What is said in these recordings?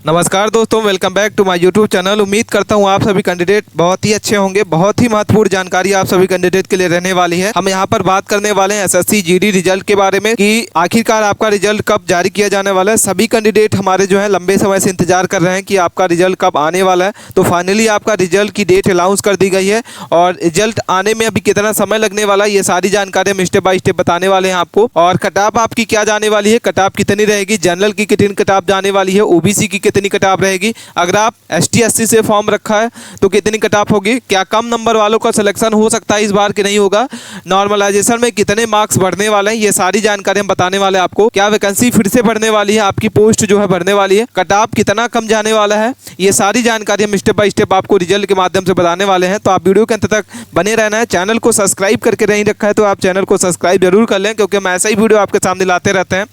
नमस्कार दोस्तों, welcome back to my YouTube channel. उम्मीद करता हूं आप सभी कैंडिडेट बहुत ही अच्छे होंगे। बहुत ही महत्वपूर्ण जानकारी आप सभी कैंडिडेट के लिए रहने वाली है। हम यहां पर बात करने वाले हैं एसएससी जीडी रिजल्ट के बारे में कि आखिरकार आपका रिजल्ट कब जारी किया जाने वाला है। सभी कैंडिडेट हमारे जो है लंबे समय से इंतजार कर रहे हैं कि आपका रिजल्ट कब आने वाला है। तो फाइनली आपका रिजल्ट की डेट अनाउंस कर दी गई है और रिजल्ट आने में अभी कितना समय लगने वाला है, ये सारी जानकारी हम स्टेप बाय स्टेप बताने वाले हैं आपको। और कटाप आपकी क्या जाने वाली है, कटाप कितनी रहेगी, जनरल की कितनी कटाप जाने वाली है, ओबीसी की कितनी कटाप रहेगी, अगर आप एसटी एससी से फॉर्म रखा है तो कितनी कटाप होगी, क्या कम नंबर वालों का सिलेक्शन हो सकता है इस बार कि नहीं होगा, नॉर्मलाइजेशन में कितने मार्क्स बढ़ने वाले हैं, ये सारी जानकारी हम बताने वाले हैं आपको। क्या वैकेंसी फिर से बढ़ने वाली है, आपकी पोस्ट जो है बढ़ने वाली है, कटाप कितना कम जाने वाला है, ये सारी जानकारी हम स्टेप बाय स्टेप आपको रिजल्ट के माध्यम से बताने वाले हैं। तो आप वीडियो के अंत तक बने रहना है। चैनल को सब्सक्राइब करके नहीं रखा है तो आप चैनल को सब्सक्राइब जरूर कर लें, क्योंकि हम ऐसा ही वीडियो आपके सामने लाते रहते हैं।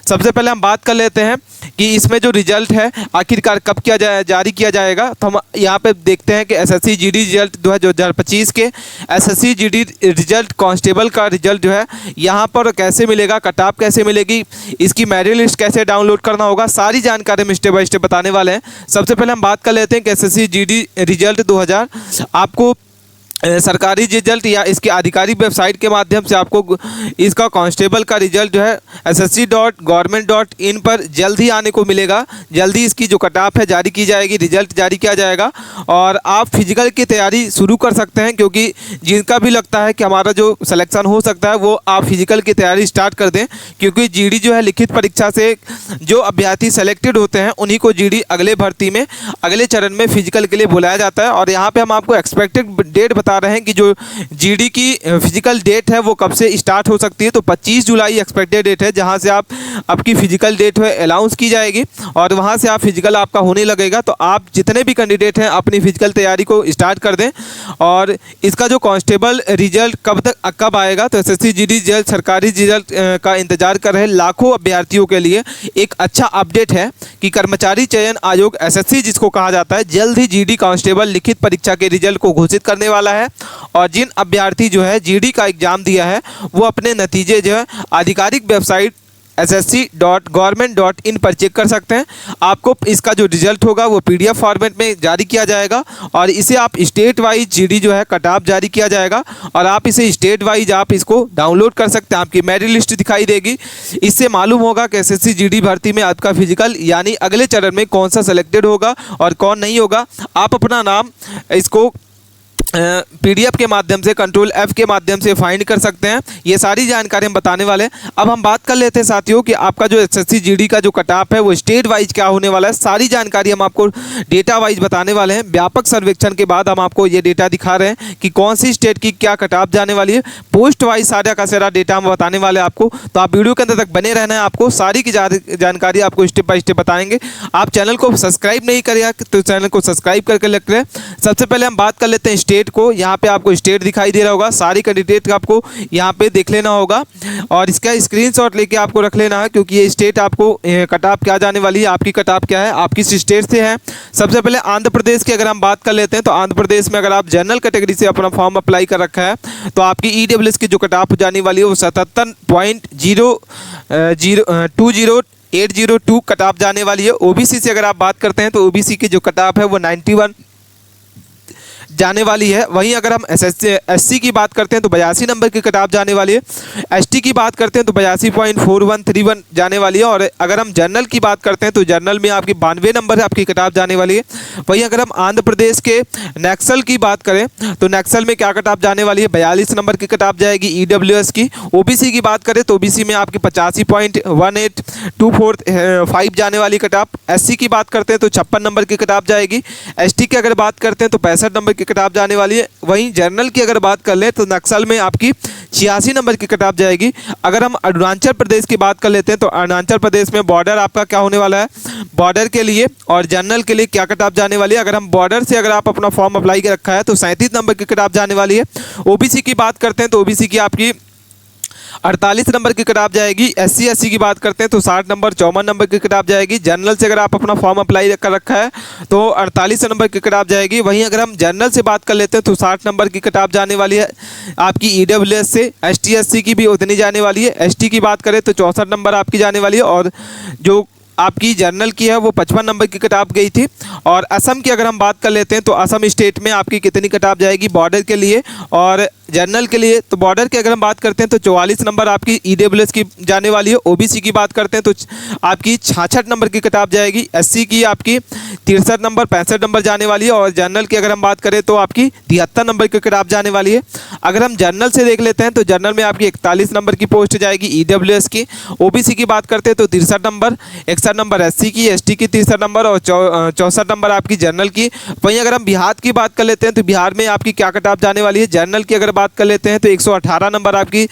सबसे पहले हम बात कर लेते हैं कि इसमें जो रिजल्ट है आखिरकार कब जारी किया जाएगा। तो हम यहाँ पे देखते हैं कि एसएससी जीडी रिजल्ट 2025 के एसएससी जीडी रिजल्ट कांस्टेबल का रिजल्ट जो है यहाँ पर कैसे मिलेगा, कटाप कैसे मिलेगी, इसकी मेरिट लिस्ट कैसे डाउनलोड करना होगा, सारी जानकारी हम स्टेप बाय स्टेप बताने वाले हैं। सबसे पहले हम बात कर लेते हैं कि एसएससी जीडी रिजल्ट 2000 आपको सरकारी रिजल्ट या इसकी आधिकारिक वेबसाइट के माध्यम से आपको इसका कांस्टेबल का रिजल्ट जो है ssc.government.in पर जल्द ही आने को मिलेगा। जल्दी इसकी जो कटाप है जारी की जाएगी, रिजल्ट जारी किया जाएगा और आप फिजिकल की तैयारी शुरू कर सकते हैं। क्योंकि जिनका भी लगता है कि हमारा जो सिलेक्शन हो सकता है वो आप फिजिकल की तैयारी स्टार्ट कर दें, क्योंकि जीडी जो है लिखित परीक्षा से जो अभ्यर्थी सेलेक्टेड होते हैं उन्हीं को जीडी अगले भर्ती में अगले चरण में फिजिकल के लिए बुलाया जाता है। और यहाँ पर हम आपको एक्सपेक्टेड डेट बता रहे हैं कि जो जीडी की फिजिकल डेट है वो कब से स्टार्ट हो सकती है। तो 25 जुलाई एक्सपेक्टेड डेट है जहां से आपकी फिजिकल डेट है अनाउंस की जाएगी और वहां से आप फिजिकल आपका होने लगेगा। तो आप जितने भी कैंडिडेट हैं अपनी फिजिकल तैयारी को स्टार्ट कर दें। और इसका जो कांस्टेबल रिजल्ट कब आएगा, तो एसएससी जीडी रिजल्ट सरकारी रिजल्ट का इंतजार कर रहे लाखों अभ्यर्थियों के लिए एक अच्छा अपडेट है कि कर्मचारी चयन आयोग एसएससी जिसको कहा जाता है जल्द ही जीडी कांस्टेबल लिखित परीक्षा के रिजल्ट को घोषित करने वाला है। और जिन अभ्यर्थी जो है जीडी का एग्जाम दिया है वो अपने नतीजे जो है आधिकारिक वेबसाइट ssc.government.in पर चेक कर सकते हैं। आपको इसका जो रिजल्ट होगा वो पीडीएफ फॉर्मेट में जारी किया जाएगा और इसे आप स्टेट वाइज जीडी जो है कटाप जारी किया जाएगा और आप इसे स्टेट वाइज आप इसको डाउनलोड कर सकते हैं। आपकी मेरिट लिस्ट दिखाई देगी, इससे मालूम होगा कि एसएससी जीडी भर्ती में आपका फिजिकल यानी अगले चरण में कौन सा सिलेक्टेड होगा और कौन नहीं होगा। आप अपना नाम इसको पीडीएफ के माध्यम से कंट्रोल F के माध्यम से फाइंड कर सकते हैं। ये सारी जानकारी हम बताने वाले हैं। अब हम बात कर लेते हैं साथियों कि आपका जो एसएससी जीडी का जो कटाप है वो स्टेट वाइज क्या होने वाला है। सारी जानकारी हम आपको डेटा वाइज बताने वाले हैं। व्यापक सर्वेक्षण के बाद हम आपको ये डेटा दिखा रहे हैं कि कौन सी स्टेट की क्या कटाप जाने वाली है। पोस्ट वाइज सारा का सारा डेटा हम बताने वाले हैं आपको। तो आप वीडियो के अंदर तक बने रहना है, आपको सारी की जानकारी आपको स्टेप बाय स्टेप बताएंगे। आप चैनल को सब्सक्राइब नहीं करें तो चैनल को सब्सक्राइब करके रख लें। सबसे पहले हम बात कर लेते हैं स्टेट को। यहाँ पे आपको स्टेट दिखाई दे रहा होगा, सारी कैंडिडेट आपको यहाँ पे देख लेना होगा और इसका स्क्रीनशॉट लेके आपको रख लेना है, क्योंकि ये स्टेट आपको कटाप क्या जाने वाली है, आपकी कटाप क्या है, आप किस स्टेट से हैं। सबसे पहले आंध्र प्रदेश की अगर हम बात कर लेते हैं तो आंध्र प्रदेश में अगर आप जनरल कैटेगरी से अपना फॉर्म अप्लाई कर रखा है तो आपकी ईडब्ल्यूएस की जो कटाप जाने वाली है वो 77.00802 कटाप जाने वाली है। ओबीसी से अगर आप बात करते हैं तो ओबीसी की जो कटाप है वो 91 जाने वाली है। वहीं अगर हम एससी की बात करते हैं तो 82 नंबर की कटाप जाने वाली है। एसटी की बात करते हैं तो 82.4131 जाने वाली है। और अगर हम जनरल की बात करते हैं तो जनरल में आपकी 92 नंबर आपकी कटाप जाने वाली है। वहीं अगर हम आंध्र प्रदेश के नक्सल की बात करें तो नक्सल में क्या कटाप जाने वाली है, 42 नंबर की कटाप जाएगी ईडब्ल्यूएस की। ओबीसी की बात करें तो ओबीसी में आपकी 85.18245 जाने वाली कटाप। एससी की बात करते हैं तो 56 नंबर की कटाप जाएगी। एसटी की अगर बात करते हैं तो 65 नंबर की कटाप जाने वाली है। वहीं जनरल की अगर बात कर लें तो नक्सल में आपकी 86 नंबर की कटाप जाएगी। अगर हम अरुणाचल प्रदेश की बात कर लेते हैं तो अरुणाचल प्रदेश में बॉर्डर आपका क्या होने वाला है, बॉर्डर के लिए और जनरल के लिए क्या कटाप जाने वाली है। अगर हम बॉर्डर से अगर आप अपना फॉर्म अप्लाई कर रखा है तो 37 नंबर की कटाप जाने वाली है। ओबीसी की बात करते हैं तो ओबीसी की आपकी 48 नंबर की कटाप जाएगी। SC/SC की बात करते हैं तो 60 नंबर 54 नंबर की कटाप जाएगी। जनरल से अगर आप अपना फॉर्म अप्लाई कर रखा है तो 48 नंबर की कटाप जाएगी। वहीं अगर हम जनरल से बात कर लेते हैं तो 60 नंबर की कटाप जाने वाली है आपकी EWS से। ST/SC की भी उतनी जाने वाली है। ST की बात करें तो 64 नंबर आपकी जाने वाली है और जो आपकी जनरल की है वो 55 नंबर की कट ऑफ गई थी। और असम की अगर हम बात कर लेते हैं तो असम स्टेट में आपकी कितनी कट ऑफ जाएगी बॉर्डर के लिए और जनरल के लिए। तो बॉर्डर की अगर हम बात करते हैं तो 44 नंबर आपकी ईडब्ल्यूएस की जाने वाली है। ओबीसी की बात करते हैं तो आपकी 66 नंबर की कट ऑफ जाएगी। एससी की आपकी 63 नंबर 65 नंबर जाने वाली है। और जनरल की अगर हम बात करें तो आपकी 73 नंबर की कट ऑफ जाने वाली है। अगर हम जनरल से देख लेते हैं तो जनरल में आपकी 41 नंबर की पोस्ट जाएगी ईडब्ल्यूएस की। ओबीसी की बात करते हैं तो 63 नंबर, 61 नंबर एससी की, एसटी की 63 नंबर और 64 नंबर आपकी जनरल की। वहीं अगर हम बिहार की बात कर लेते हैं तो बिहार में आपकी क्या कट ऑफ जाने वाली है। जनरल की अगर बात कर लेते हैं तो 118 नंबर आपकी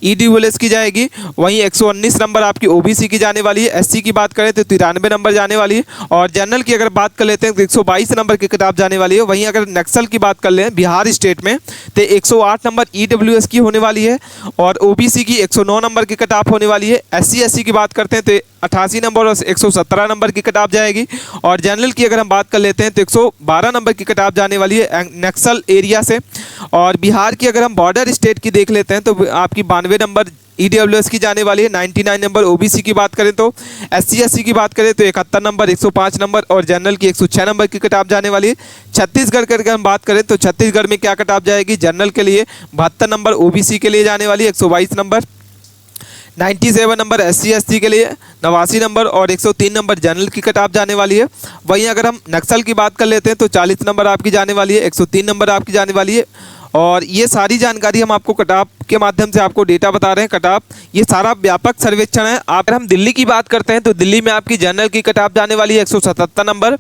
ईडब्ल्यूएस की जाएगी। वहीं 119 नंबर आपकी ओबीसी की जाने वाली है। एससी की बात करें तो 93 नंबर जाने वाली है। और जनरल की अगर बात कर लेते हैं तो 122 नंबर की कट ऑफ जाने वाली है। वहीं अगर नक्सल की बात कर लें बिहार स्टेट में तो 108 नंबर ईडब्ल्यूएस की होने वाली है। और ओबीसी की 109 नंबर की कट ऑफ होने वाली है। एससी एससी की बात करते हैं तो 88 नंबर और 117 नंबर की कट ऑफ जाएगी। और जनरल की अगर हम बात कर लेते हैं तो 112 नंबर की कट ऑफ जाने वाली है नक्सल एरिया से। और बिहार की अगर हम बॉर्डर स्टेट की देख लेते हैं तो आपकी 92 नंबर ईडब्ल्यूएस की जाने वाली है। 99 नंबर ओबीसी की बात करें तो, एससी एससी की बात करें तो 71 नंबर, 105 नंबर और जनरल की 106 नंबर की कट ऑफ जाने वाली है। छत्तीसगढ़ की अगर हम बात करें तो छत्तीसगढ़ में क्या कट ऑफ जाएगी जनरल के लिए 72 नंबर, ओबीसी के लिए जाने वाली है 122 नंबर, 97 नंबर एससी एसटी के लिए, 89 नंबर और 103 नंबर जनरल की कट ऑफ जाने वाली है। वहीं अगर हम नक्सल की बात कर लेते हैं तो 40 नंबर आपकी जाने वाली है, 103 नंबर आपकी जाने वाली है। और ये सारी जानकारी हम आपको कट ऑफ के माध्यम से आपको डेटा बता रहे हैं। कट ऑफ ये सारा व्यापक सर्वेक्षण है। अगर हम दिल्ली की बात करते हैं तो दिल्ली में आपकी जनरल की कट ऑफ जाने वाली है 177 नंबर।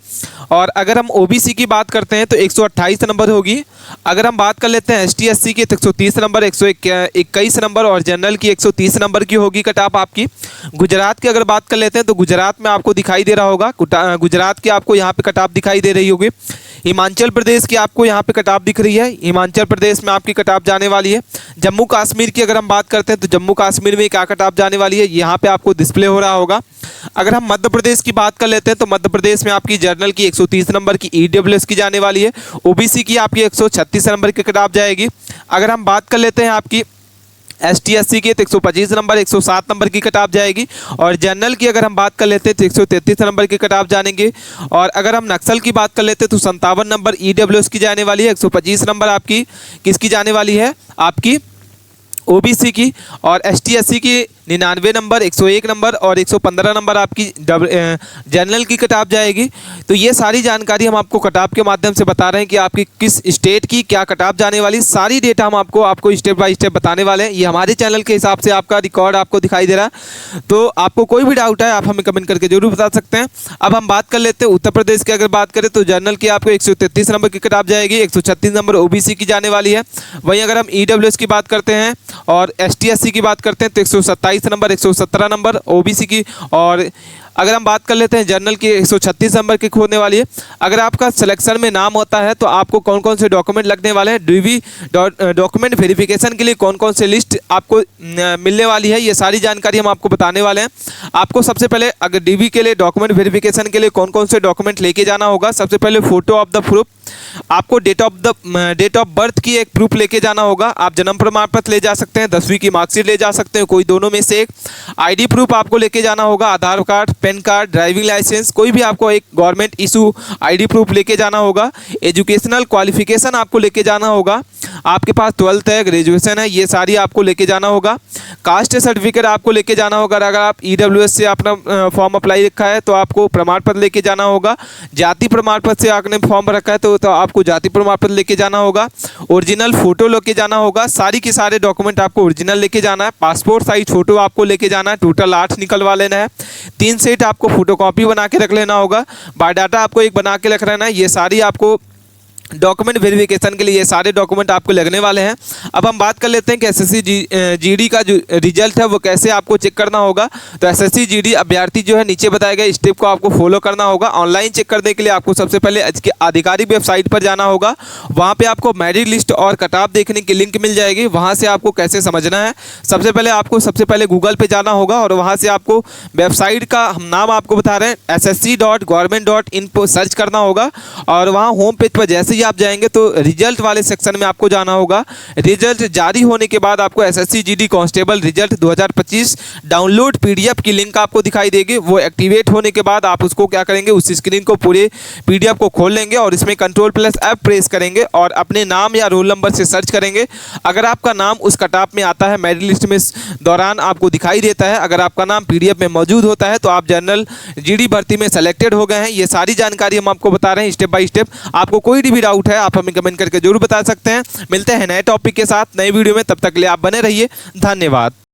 और अगर हम ओबीसी की बात करते हैं तो 128 नंबर होगी। अगर हम बात कर लेते हैं एसटी एससी की तो 130 नंबर, 121 नंबर और जनरल की 130 नंबर की होगी कट ऑफ आपकी। गुजरात की अगर बात कर लेते हैं तो गुजरात में आपको दिखाई दे रहा होगा, गुजरात की आपको यहाँ पे कट ऑफ दिखाई दे रही होगी। हिमाचल प्रदेश की आपको यहाँ पे कट ऑफ दिख रही है, हिमाचल प्रदेश में आपकी कट ऑफ जाने वाली है। जम्मू कश्मीर की अगर हम बात करते हैं तो जम्मू कश्मीर में क्या कट ऑफ जाने वाली है यहाँ पे आपको डिस्प्ले हो रहा होगा। अगर हम मध्य प्रदेश की बात कर लेते हैं तो मध्य प्रदेश में आपकी जनरल की 130 नंबर की ईडब्ल्यूएस की जाने वाली है। ओबीसी की आपकी 136 नंबर की कट ऑफ जाएगी। अगर हम बात कर लेते हैं आपकी एसटी एससी की तो 125 नंबर, 107 नंबर की कट ऑफ जाएगी। और जनरल की अगर हम बात कर लेते हैं तो 133 नंबर की कट ऑफ जानेंगे। और अगर हम नक्सल की बात कर लेते हैं तो 57 नंबर ईडब्ल्यूएस की जाने वाली है। 125 नंबर आपकी किसकी जाने वाली है आपकी ओबीसी की। और एसटी एससी की 99 नंबर, 101 नंबर और 115 नंबर आपकी जनरल की कट ऑफ जाएगी। तो ये सारी जानकारी हम आपको कट ऑफ के माध्यम से बता रहे हैं कि आपकी किस स्टेट की क्या कट ऑफ जाने वाली, सारी डेटा हम आपको स्टेप बाय स्टेप बताने वाले हैं। ये हमारे चैनल के हिसाब से आपका रिकॉर्ड आपको दिखाई दे रहा है। तो आपको कोई भी डाउट है आप हमें कमेंट करके जरूर बता सकते हैं। अब हम बात कर लेते हैं उत्तर प्रदेश की अगर बात करें तो जनरल की आपको 133 नंबर की कट ऑफ जाएगी, 136 नंबर ओबीसी की जाने वाली है। वहीं अगर हम ईडब्ल्यूएस की बात करते हैं और एसटी एससी की बात करते हैं तो 127 नंबर, 117 नंबर ओबीसी की। और अगर हम बात कर लेते हैं जनरल की 136 नंबर की होने वाली है। अगर आपका सिलेक्शन में नाम होता है तो आपको कौन कौन से डॉक्यूमेंट लगने वाले हैं, डीवी डॉक्यूमेंट वेरिफिकेशन के लिए कौन कौन से लिस्ट आपको मिलने वाली है, ये सारी जानकारी हम आपको बताने वाले हैं। आपको सबसे पहले अगर डीवी के लिए डॉक्यूमेंट वेरिफिकेशन के लिए कौन कौन से डॉक्यूमेंट लेके जाना होगा, सबसे पहले फोटो ऑफ द प्रूफ, आपको डेट ऑफ बर्थ की एक प्रूफ लेके जाना होगा। आप जन्म प्रमाण पत्र ले जा सकते हैं, 10वीं की मार्कशीट ले जा सकते हैं, कोई दोनों में से एक। आईडी प्रूफ आपको लेके जाना होगा, Aadhaar card, PAN card, driving licence, कोई भी आपको एक गवर्नमेंट इशू आईडी प्रूफ लेके जाना होगा। एजुकेशनल क्वालिफिकेशन आपको लेके जाना होगा, आपके पास 12th है, ग्रेजुएशन है, ये सारी आपको लेके जाना होगा। कास्ट सर्टिफिकेट आपको लेके जाना होगा। अगर आप ईडब्ल्यूएस से अपना फॉर्म अप्लाई रखा है तो आपको प्रमाण पत्र लेके जाना होगा। जाति प्रमाण पत्र से आपने फॉर्म रखा है तो आपको जाति प्रमाण पत्र लेके जाना होगा। ओरिजिनल फोटो लेके जाना होगा, सारी के सारे डॉक्यूमेंट आपको ओरिजिनल लेके जाना है। पासपोर्ट साइज फोटो आपको लेके जाना है, टोटल 8 निकलवा लेना है। 3 सेट आपको फोटोकॉपी बना के रख लेना होगा। बायोडाटा आपको एक बना के रख लेना है। ये सारी आपको डॉक्यूमेंट वेरिफिकेशन के लिए ये सारे डॉक्यूमेंट आपको लगने वाले हैं। अब हम बात कर लेते हैं कि एसएससी जीडी का जो रिजल्ट है वो कैसे आपको चेक करना होगा। तो एसएससी जीडी अभ्यर्थी जो है नीचे बताए गए स्टेप को आपको फॉलो करना होगा। ऑनलाइन चेक करने के लिए आपको सबसे पहले इसके आधिकारिक वेबसाइट पर जाना होगा। वहाँ पर आपको मेरिट लिस्ट और कट ऑफ देखने की लिंक मिल जाएगी। वहाँ से आपको कैसे समझना है, सबसे पहले गूगल पर जाना होगा और वहाँ से आपको वेबसाइट का हम नाम आपको बता रहे हैं ssc.government.in पर सर्च करना होगा। और वहाँ होम पेज पर जैसे ही आप जाएंगे तो रिजल्ट वाले सेक्शन में आपको जाना होगा। रिजल्ट जारी होने के बाद आपको SSC GD constable result 2025 download PDF की लिंक आपको दिखाई देगी। वो एक्टिवेट होने के बाद आप उसको क्या करेंगे, उस स्क्रीन को पूरे पीडीएफ को खोल लेंगे और इसमें Ctrl+F प्रेस करेंगे और अपने नाम या रोल नंबर से सर्च करेंगे। अगर आपका नाम उस कटऑफ में आता है, मेरिट लिस्ट में दौरान आपको दिखाई देता है, अगर आपका नाम पीडीएफ में मौजूद होता है तो आप जनरल जीडी भर्ती में सेलेक्टेड हो गए हैं। ये सारी जानकारी हम आपको बता रहे हैं स्टेप बाय स्टेप। आपको कोई भी डाउट है आप हमें कमेंट करके जरूर बता सकते हैं। मिलते हैं नए टॉपिक के साथ नए वीडियो में, तब तक के लिए आप बने रहिए। धन्यवाद।